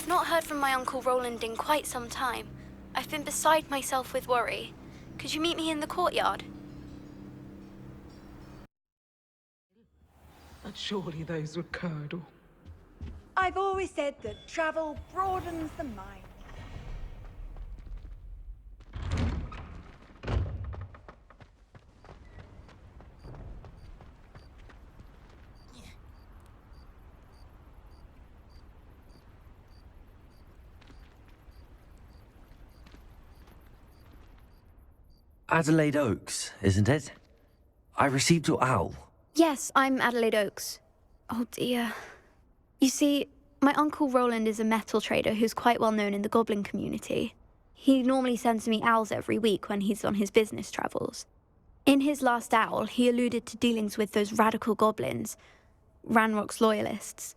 I've not heard from my Uncle Roland in quite some time. I've been beside myself with worry. Could you meet me in the courtyard? But surely those were curdle. I've always said that travel broadens the mind. Adelaide Oaks, isn't it? I received your owl. Yes, I'm Adelaide Oaks. Oh dear. You see, my Uncle Roland is a metal trader who's quite well known in the goblin community. He normally sends me owls every week when he's on his business travels. In his last owl, he alluded to dealings with those radical goblins, Ranrock's loyalists.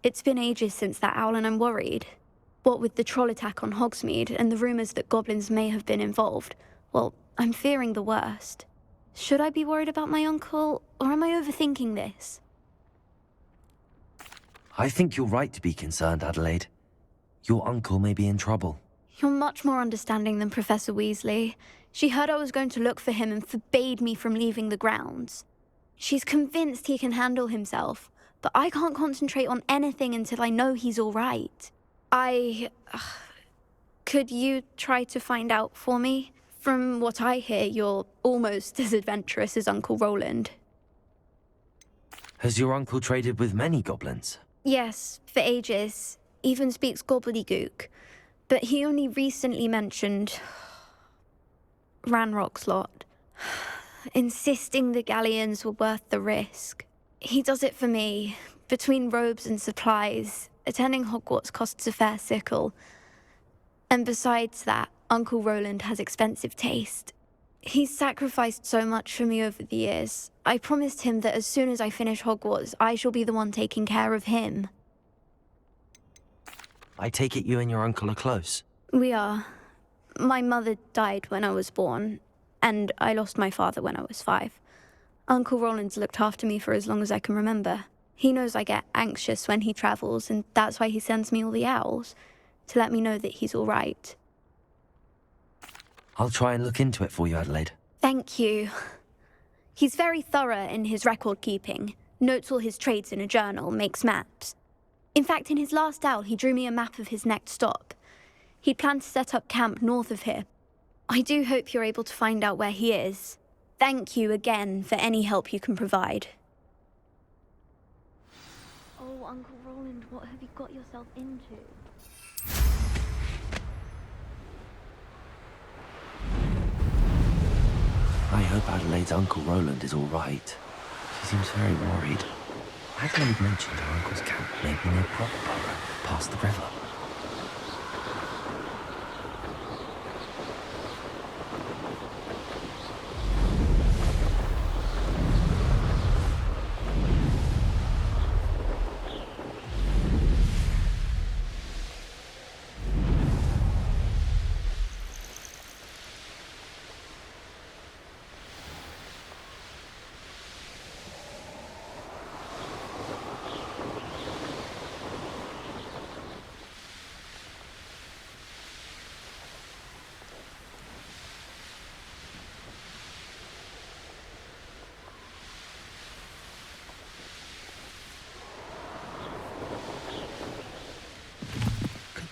It's been ages since that owl and I'm worried. What with the troll attack on Hogsmeade and the rumours that goblins may have been involved, well, I'm fearing the worst. Should I be worried about my uncle, or am I overthinking this? I think you're right to be concerned, Adelaide. Your uncle may be in trouble. You're much more understanding than Professor Weasley. She heard I was going to look for him and forbade me from leaving the grounds. She's convinced he can handle himself, but I can't concentrate on anything until I know he's all right. Could you try to find out for me? From what I hear, you're almost as adventurous as Uncle Roland. Has your uncle traded with many goblins? Yes, for ages. Even speaks gobbledygook. But he only recently mentioned Ranrock's lot, insisting the galleons were worth the risk. He does it for me. Between robes and supplies, attending Hogwarts costs a fair sickle. And besides that, Uncle Roland has expensive taste. He's sacrificed so much for me over the years. I promised him that as soon as I finish Hogwarts, I shall be the one taking care of him. I take it you and your uncle are close? We are. My mother died when I was born, and I lost my father when I was 5. Uncle Roland's looked after me for as long as I can remember. He knows I get anxious when he travels, and that's why he sends me all the owls, to let me know that he's all right. I'll try and look into it for you, Adelaide. Thank you. He's very thorough in his record keeping, notes all his trades in a journal, makes maps. In fact, in his last owl, he drew me a map of his next stop. He'd planned to set up camp north of here. I do hope you're able to find out where he is. Thank you again for any help you can provide. Oh, Uncle Roland, what have you got yourself into? I hope Adelaide's Uncle Roland is all right. She seems very worried. Adelaide mentioned her uncle's camp may be near Properborough, past the river.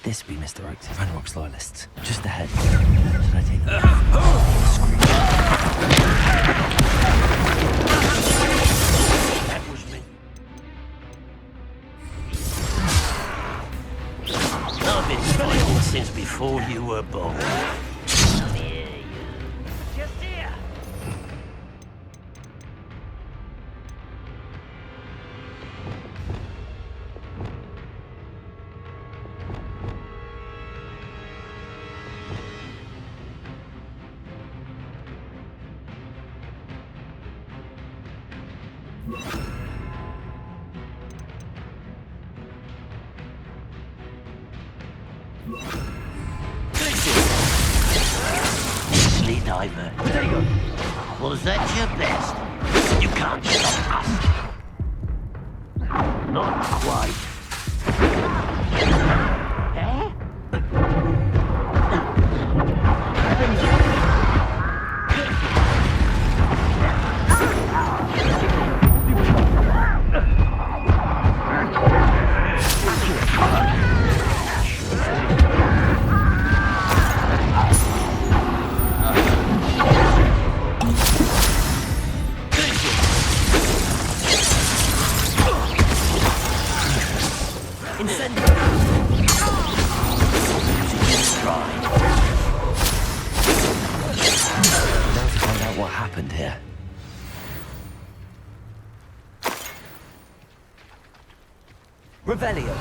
This be Mr. Oaks, Ranrock's loyalists. Just ahead. Should I take the That was me. I've been fighting since before you were born. Come here, you. Just here. Diver. There you go. Was that your best? You can't stop us. Not quite. Incendiary! Using in stride. Now to find out what happened here. Revelio.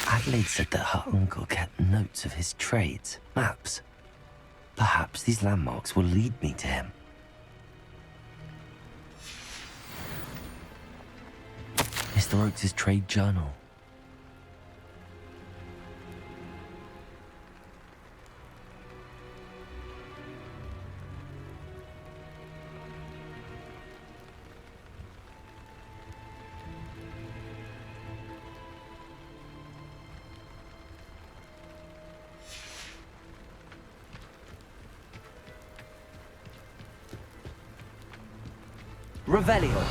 Adelaide said that her uncle kept notes of his trades, maps. Perhaps these landmarks will lead me to him. Mr. Oakes' trade journal. Revelio.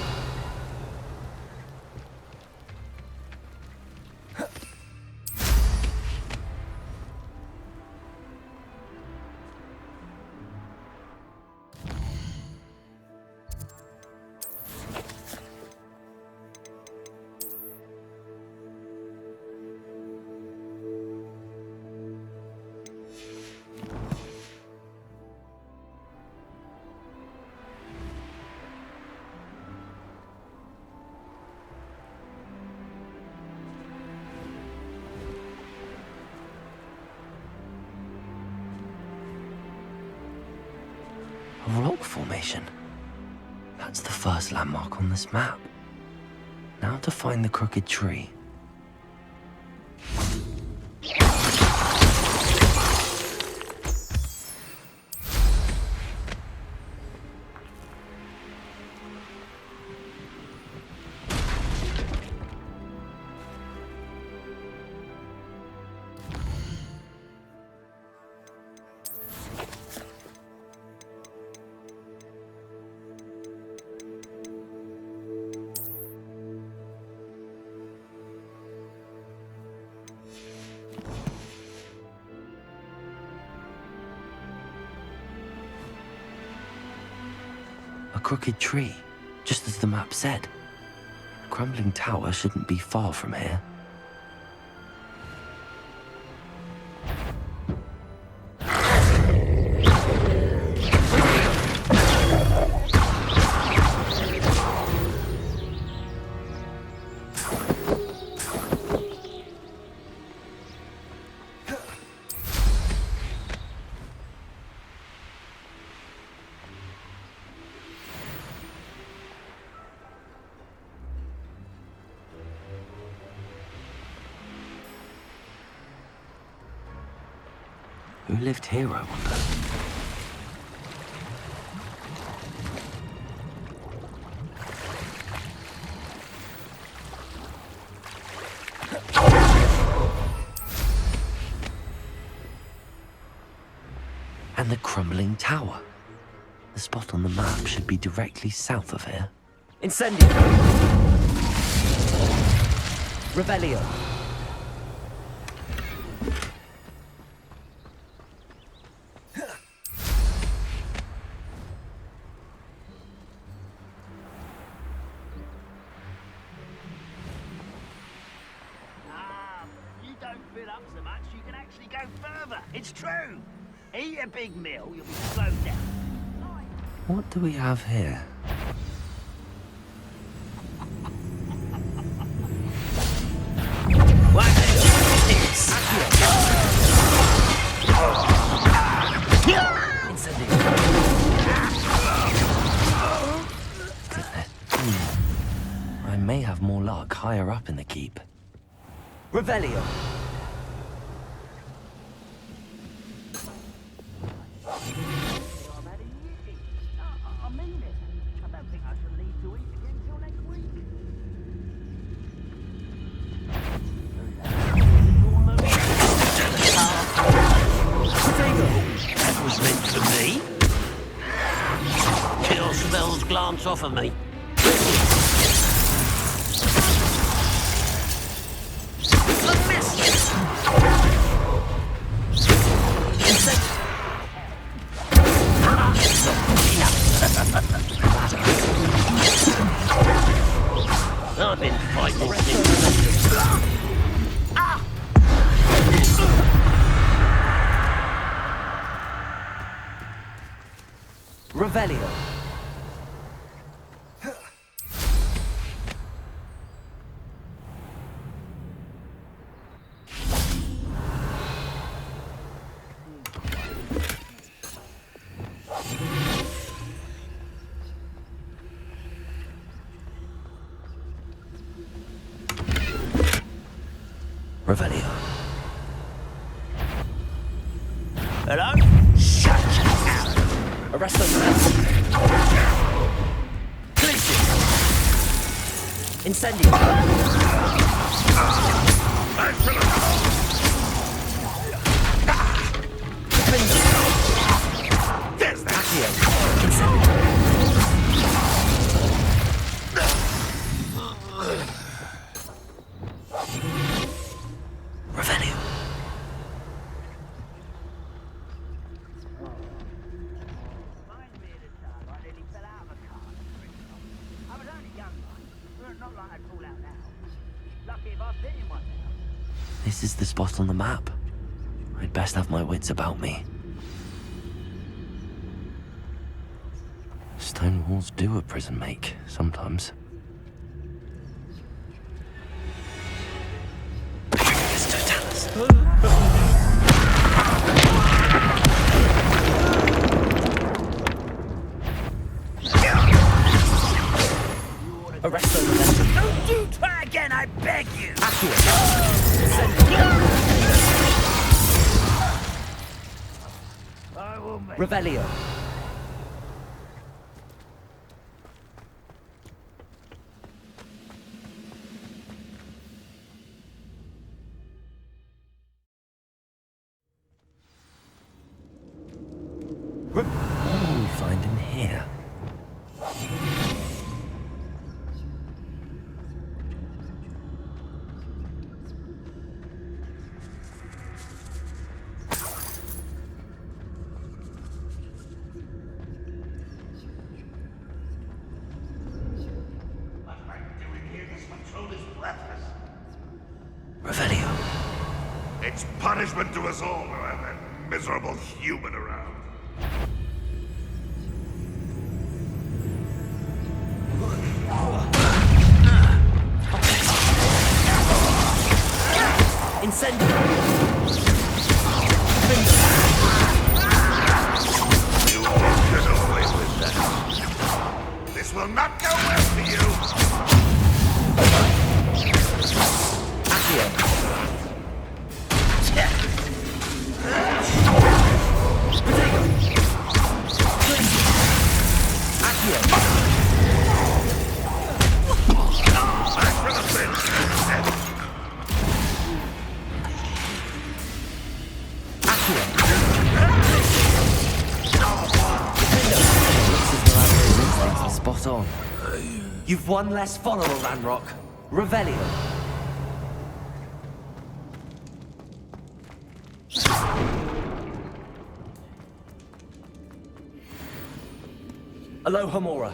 A rock formation. That's the first landmark on this map. Now to find the crooked tree. A crooked tree, just as the map said. A crumbling tower shouldn't be far from here. Who lived here, I wonder? And the crumbling tower. The spot on the map should be directly south of here. Incendio! Revelio! So much you can actually go further. It's true. Eat a big meal, you'll be slowed down. What do we have here? I may have more luck higher up in the keep. Revelio. I mean it. I don't think I should leave to eat again till next week. That was meant for me. Kill spells glance off of me. Revelio. Revelio. Hello? Shut up! Arrest them. Collision. Incendio. There's that! Accio. Incendio. Revelio. This is the spot on the map. I'd best have my wits about me. Stone walls do a prison make, sometimes. Arrest those. Don't you try again, I beg you! I will make... Revelio. What will we find in here? Revelio. It's punishment to us all to have that miserable human around. Incendio. You won't get away with that. This will not go well for you. Accio. Accio. Back for the bench. Accio. Spot on. You've one less follower, Ranrock. Revelio. Aloha Mora.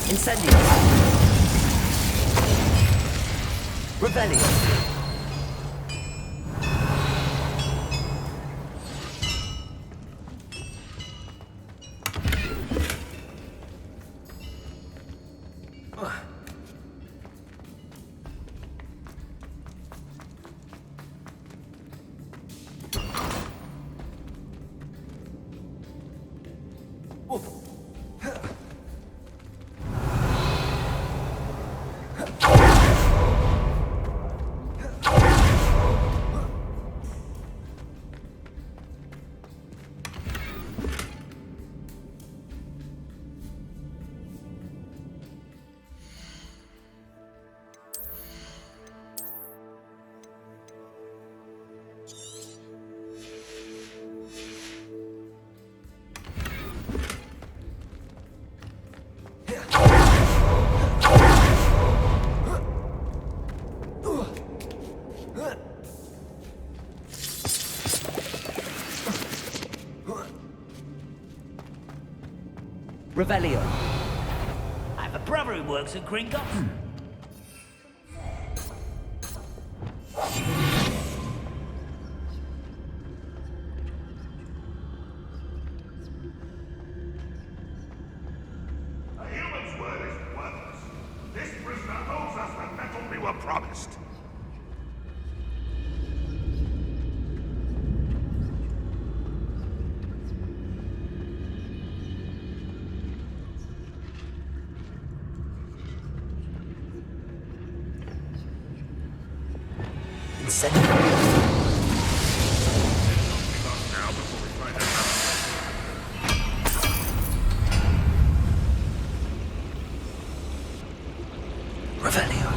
Incendio. Revelio. Revelio. I have a brother who works at Gringotts. A human's word is worthless. This prisoner owes us the metal we were promised. Now before we find out. Revelio.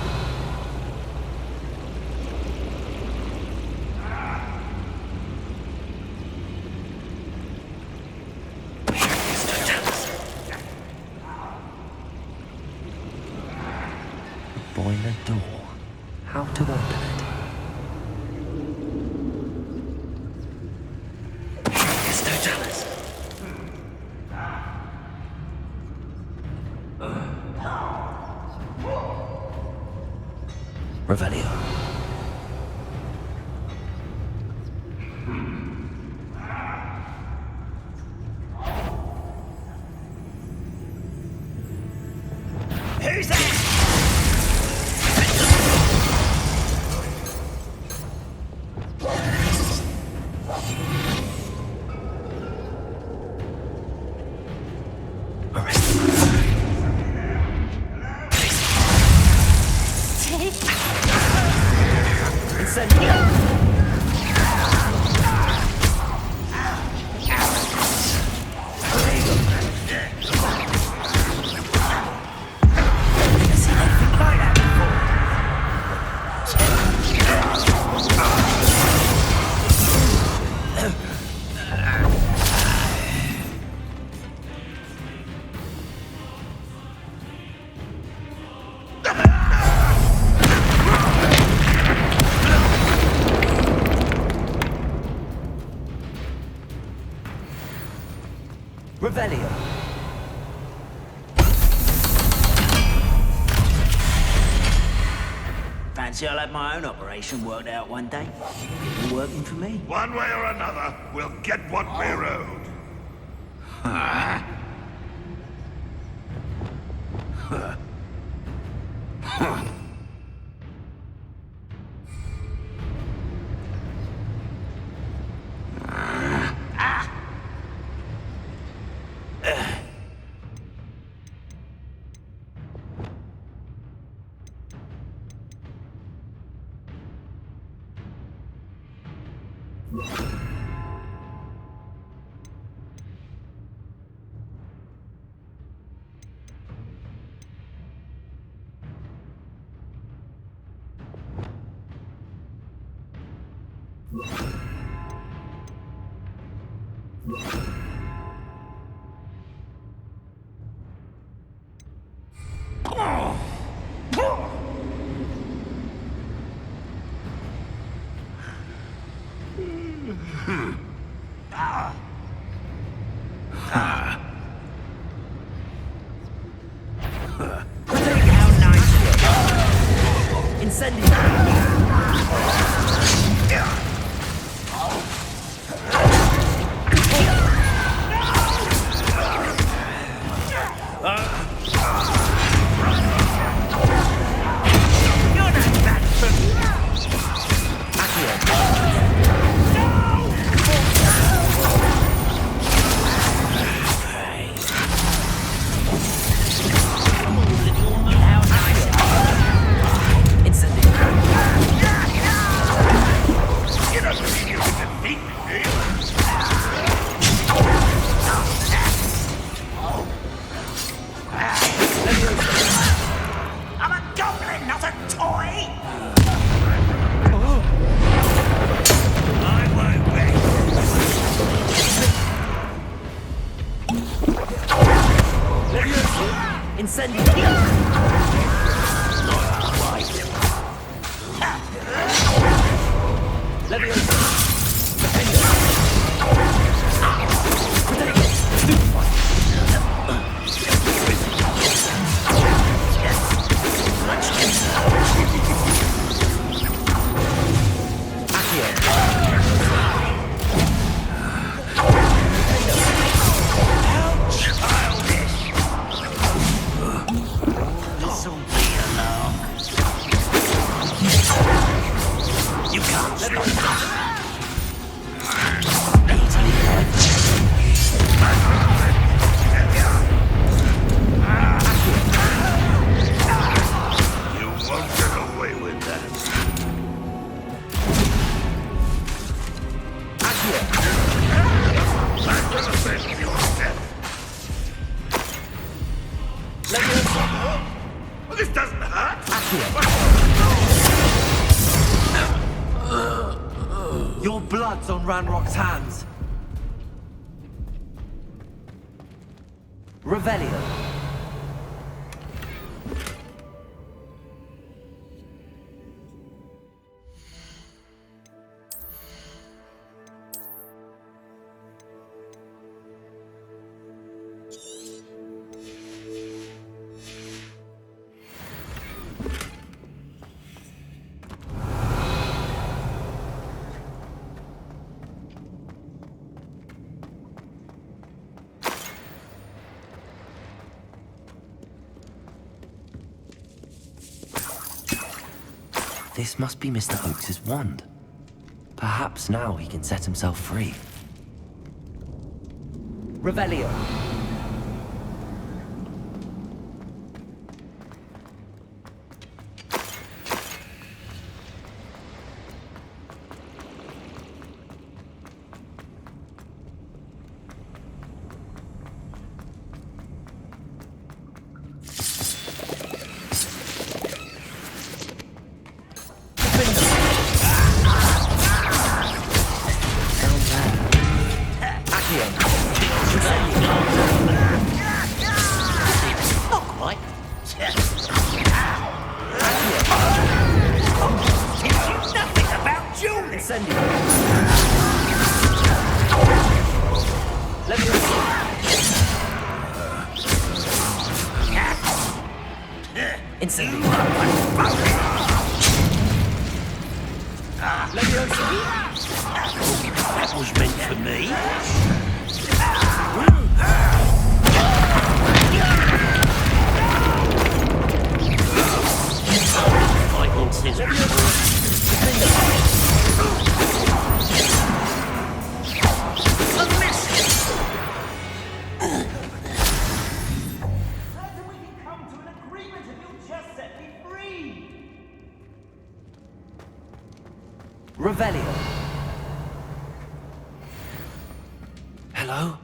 The boiler door. How to open it? It's no jealous. Revelio. Who's that? Revelio. Fancy I'll have my own operation worked out one day. People working for me. One way or another, we'll get what we're owed. I'm gonna avenge your death. Well, this doesn't hurt. Your blood's on Ranrock's hands. Revelio. This must be Mr. Oakes's wand. Perhaps now he can set himself free. Revelio. Not quite. Nothing about jewelry. Incendio. Incendio. That was meant for me. Fighting Revelio. Hello?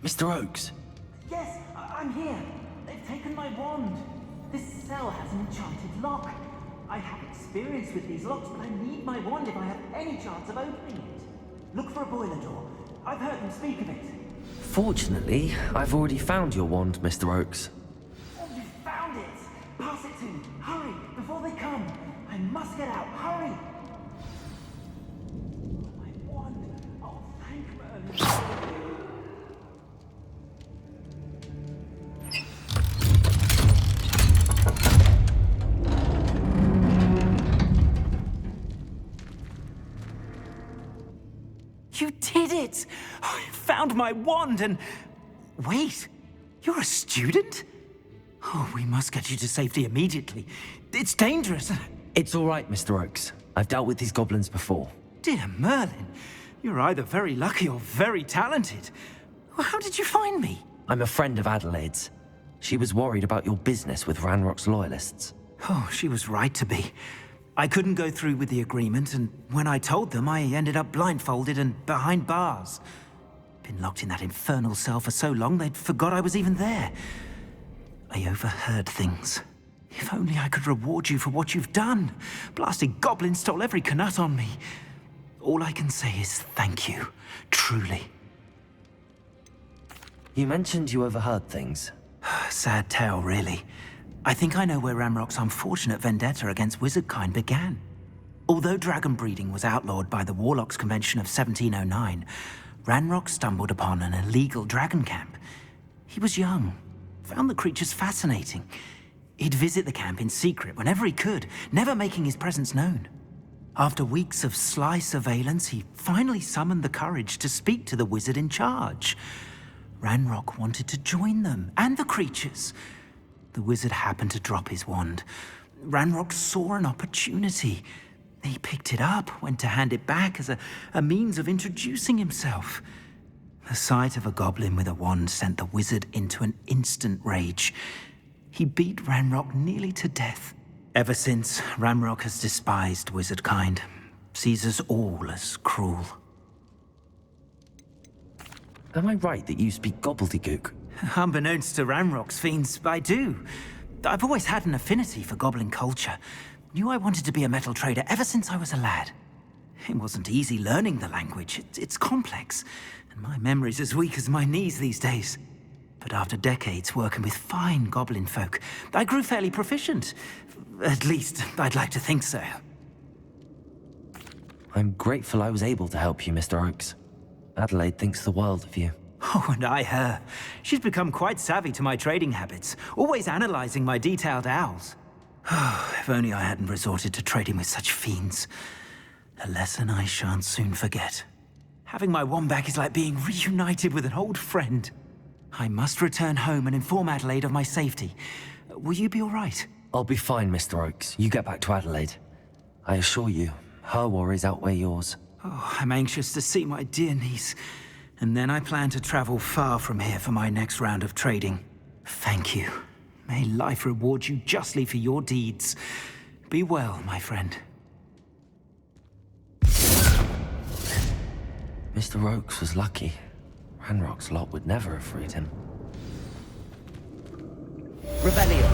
Mr. Oakes? Yes, I'm here. They've taken my wand. This cell has an enchanted lock. I have experience with these locks, but I need my wand if I have any chance of opening it. Look for a boiler door. I've heard them speak of it. Fortunately, I've already found your wand, Mr. Oakes. Oh, you found it! Pass it to me. Hurry, before they come. I must get out. Hurry! My wand. Oh, thank Merlin. You did it! I found my wand and... Wait, you're a student? Oh, we must get you to safety immediately. It's dangerous. It's all right, Mr. Oakes. I've dealt with these goblins before. Dear Merlin, you're either very lucky or very talented. Well, how did you find me? I'm a friend of Adelaide's. She was worried about your business with Ranrock's loyalists. Oh, she was right to be. I couldn't go through with the agreement, and when I told them, I ended up blindfolded and behind bars. Been locked in that infernal cell for so long, they'd forgot I was even there. I overheard things. If only I could reward you for what you've done. Blasted goblins stole every knut on me. All I can say is thank you, truly. You mentioned you overheard things. Sad tale, really. I think I know where Ranrock's unfortunate vendetta against wizardkind began. Although dragon breeding was outlawed by the Warlocks Convention of 1709, Ranrock stumbled upon an illegal dragon camp. He was young, found the creatures fascinating. He'd visit the camp in secret whenever he could, never making his presence known. After weeks of sly surveillance, he finally summoned the courage to speak to the wizard in charge. Ranrock wanted to join them, and the creatures. The wizard happened to drop his wand. Ranrock saw an opportunity. He picked it up, went to hand it back as a means of introducing himself. The sight of a goblin with a wand sent the wizard into an instant rage. He beat Ranrock nearly to death. Ever since, Ranrock has despised wizardkind, sees us all as cruel. Am I right that you speak gobbledygook? Unbeknownst to Ranrock's fiends, I do. I've always had an affinity for goblin culture. Knew I wanted to be a metal trader ever since I was a lad. It wasn't easy learning the language. It's complex, and my memory's as weak as my knees these days. But after decades working with fine goblin folk, I grew fairly proficient. At least, I'd like to think so. I'm grateful I was able to help you, Mr. Oakes. Adelaide thinks the world of you. Oh, and I her. She's become quite savvy to my trading habits, always analyzing my detailed owls. If only I hadn't resorted to trading with such fiends. A lesson I shan't soon forget. Having my wombat is like being reunited with an old friend. I must return home and inform Adelaide of my safety. Will you be all right? I'll be fine, Mr. Oakes. You get back to Adelaide. I assure you, her worries outweigh yours. Oh, I'm anxious to see my dear niece. And then I plan to travel far from here for my next round of trading. Thank you. May life reward you justly for your deeds. Be well, my friend. Mr. Oakes was lucky. Ranrock's lot would never have freed him. Revelio.